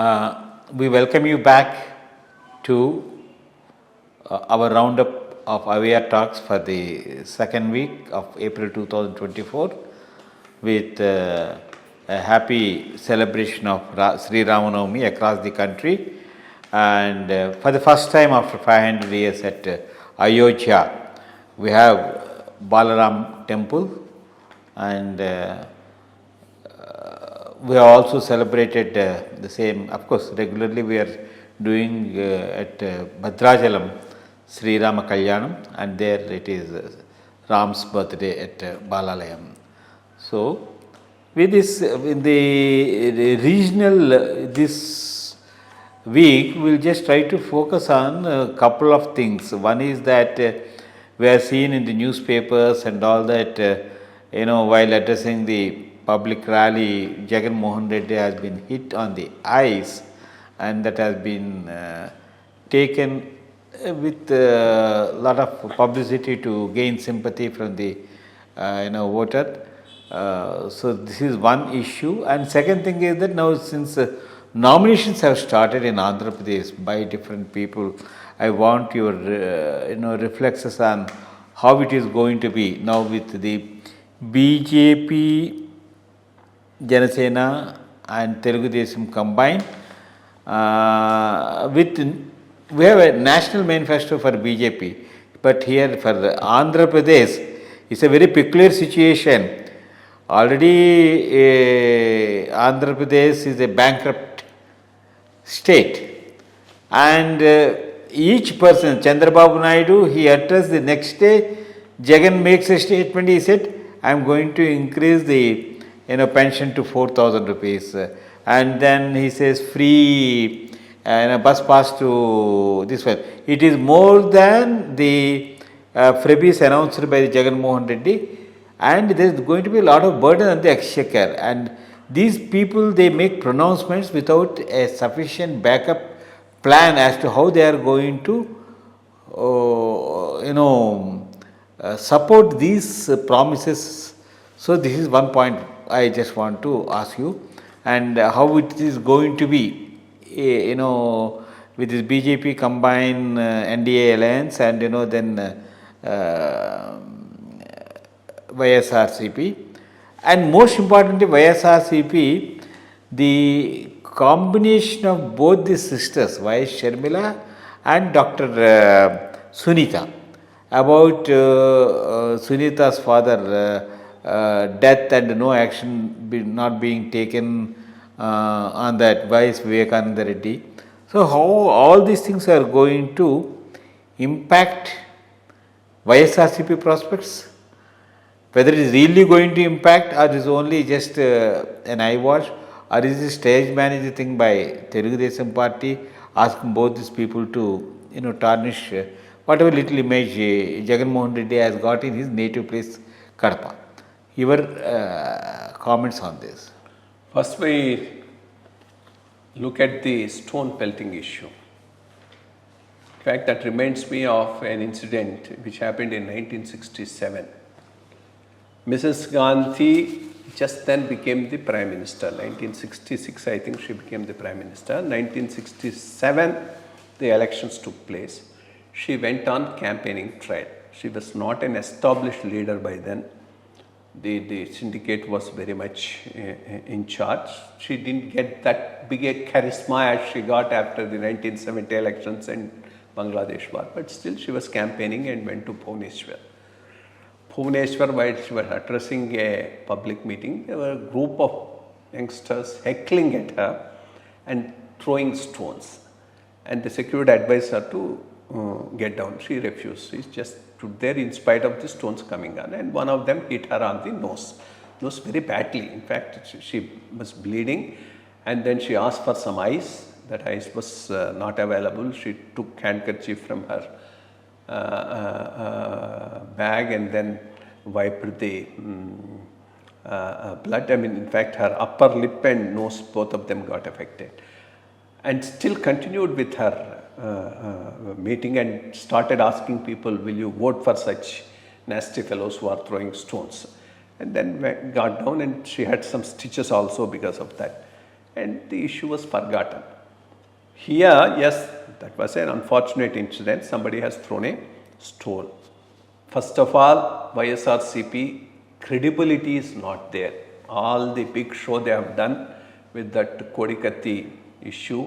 We welcome you back to our roundup of IYR talks for the second week of April 2024 with a happy celebration of Sri Ramanavami across the country. And for the first time after 500 years at Ayodhya, we have Balaram temple, and we have also celebrated the same. Of course, regularly we are doing at Bhadrajalam Sri Rama Kalyanam, and there it is Ram's birthday at Balalayam. So, with this, in the regional, this week, we will just try to focus on a couple of things. One is that we are seen in the newspapers and all that, while addressing the public rally, Jagan Mohan Reddy has been hit on the eyes, and that has been taken with a lot of publicity to gain sympathy from the voter. So this is one issue, and second thing is that now since nominations have started in Andhra Pradesh by different people, I want your reflexes on how it is going to be now with the BJP, Janasena and Telugu Desam combined. We have a national manifesto for BJP, but here for Andhra Pradesh, it's a very peculiar situation. Already Andhra Pradesh is a bankrupt state, and each person, Chandrababu Naidu, he addressed the next day, Jagan makes a statement, he said, I am going to increase the pension to 4,000 rupees, and then he says free bus pass to this one. It is more than the freebies announced by the Jagan Mohan Reddy, and there is going to be a lot of burden on the exchequer, and these people, they make pronouncements without a sufficient backup plan as to how they are going to support these promises. So this is one point I just want to ask you, and how it is going to be, with this BJP combined NDA alliance and then YSRCP, and most importantly YSRCP, the combination of both the sisters, YS Sharmila and Dr. Sunita, about Sunita's father death and no action not being taken on that by Vivekananda Reddy. So how all these things are going to impact YSRCP prospects? Whether it is really going to impact, or is only just an eyewash, or is it stage managed thing by Telugu Desam party, asking both these people to tarnish whatever little image Jagan Mohan Reddy has got in his native place, Kadapa. Your comments on this? First, we look at the stone pelting issue. In fact, that reminds me of an incident which happened in 1967. Mrs. Gandhi just then became the Prime Minister. 1966, I think she became the Prime Minister. 1967, the elections took place. She went on campaigning trail. She was not an established leader by then. The syndicate was very much in charge. She didn't get that big a charisma as she got after the 1970 elections and Bangladesh war, but still she was campaigning and went to Bhubaneswar. While she was addressing a public meeting, there were a group of youngsters heckling at her and throwing stones, and the security advised her to get down. She refused. She just stood there in spite of the stones coming on, and one of them hit her on the nose very badly. In fact, she was bleeding, and then she asked for some ice. That ice was not available. She took handkerchief from her bag and then wiped the blood. In fact, her upper lip and nose, both of them got affected, and still continued with her meeting and started asking people, will you vote for such nasty fellows who are throwing stones? And then got down, and she had some stitches also because of that. and the issue was forgotten. Here, yes, that was an unfortunate incident. Somebody has thrown a stone. First of all, YSRCP credibility is not there. All the big show they have done with that Kodikatti issue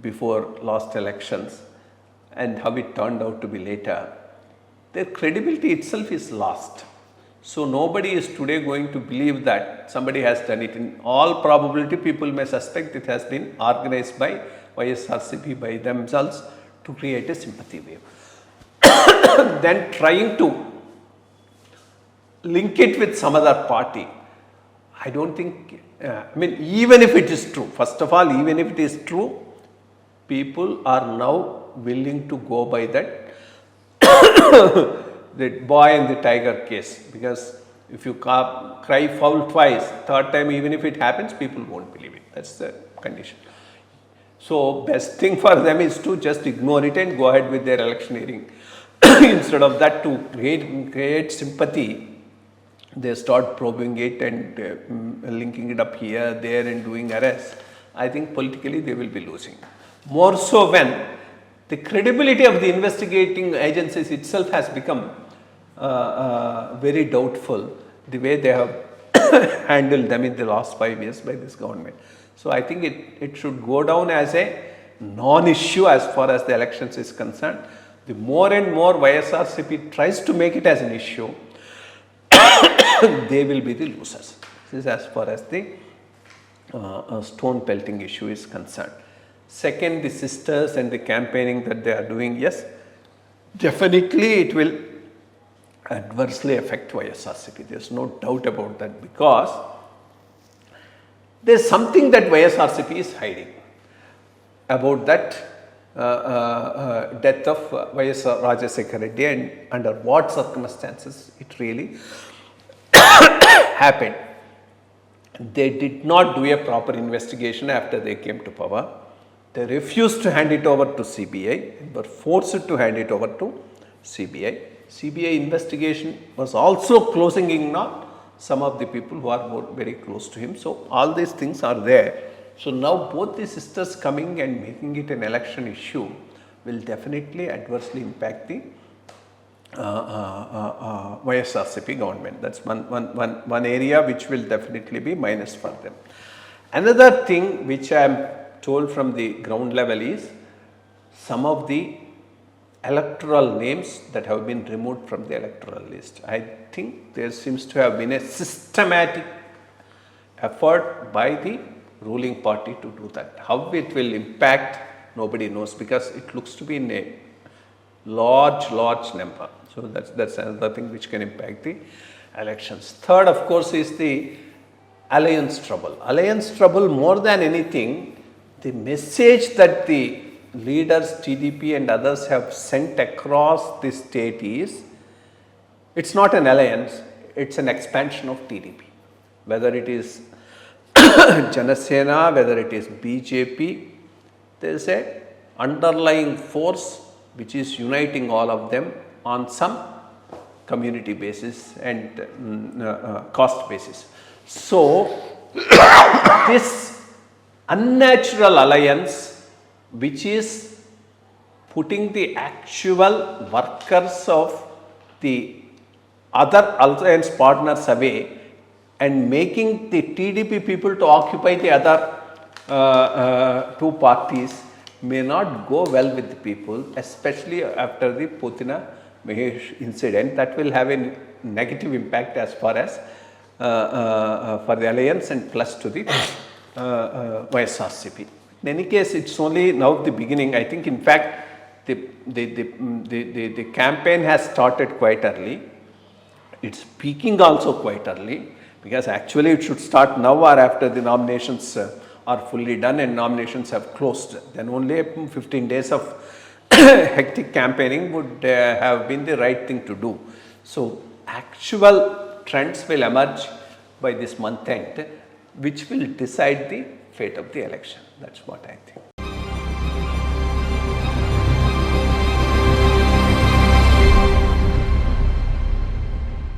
before last elections and how it turned out to be later, their credibility itself is lost. So nobody is today going to believe that somebody has done it. In all probability, people may suspect it has been organized by YSRCP by themselves to create a sympathy wave. Then trying to link it with some other party, I don't think, even if it is true, first of all, even if it is true, people are now willing to go by that the boy and the tiger case, because if you cry foul twice, third time even if it happens, people won't believe it. That's the condition. So best thing for them is to just ignore it and go ahead with their electioneering. Instead of that, to create sympathy, they start probing it and linking it up here, there and doing arrests. I think politically they will be losing. More so when the credibility of the investigating agencies itself has become very doubtful, the way they have handled them in the last 5 years by this government. So I think it should go down as a non-issue as far as the elections is concerned. The more and more YSRCP tries to make it as an issue, they will be the losers. This is as far as the stone pelting issue is concerned. Second, the sisters and the campaigning that they are doing, yes, definitely it will adversely affect YSRCP. There is no doubt about that, because there is something that YSRCP is hiding about that death of YS Rajasekhar Reddy and under what circumstances it really happened. They did not do a proper investigation after they came to power. They refused to hand it over to CBI and were forced to hand it over to CBI. CBI investigation was also closing in on some of the people who are very close to him. So all these things are there. So now both the sisters coming and making it an election issue will definitely adversely impact the YSRCP government. That's one area which will definitely be minus for them. Another thing which I am told from the ground level is some of the electoral names that have been removed from the electoral list. I think there seems to have been a systematic effort by the ruling party to do that. How it will impact, nobody knows, because it looks to be in a large number. So that's another thing which can impact the elections. Third, of course, is the alliance trouble. Alliance trouble, more than anything, the message that the leaders, TDP and others have sent across the state is, it's not an alliance, it's an expansion of TDP. Whether it is Janasena, whether it is BJP, there is a underlying force which is uniting all of them on some community basis and cost basis. So this unnatural alliance, which is putting the actual workers of the other alliance partners away and making the TDP people to occupy the other two parties, may not go well with the people, especially after the Potina Mahesh incident. That will have a negative impact as far as for the alliance and plus to the YSRCP. In any case, it's only now the beginning. I think, in fact, the campaign has started quite early. It's peaking also quite early, because actually it should start now or after the nominations are fully done and nominations have closed. Then only 15 days of hectic campaigning would have been the right thing to do. So actual trends will emerge by this month end, which will decide the fate of the election. That's what I think.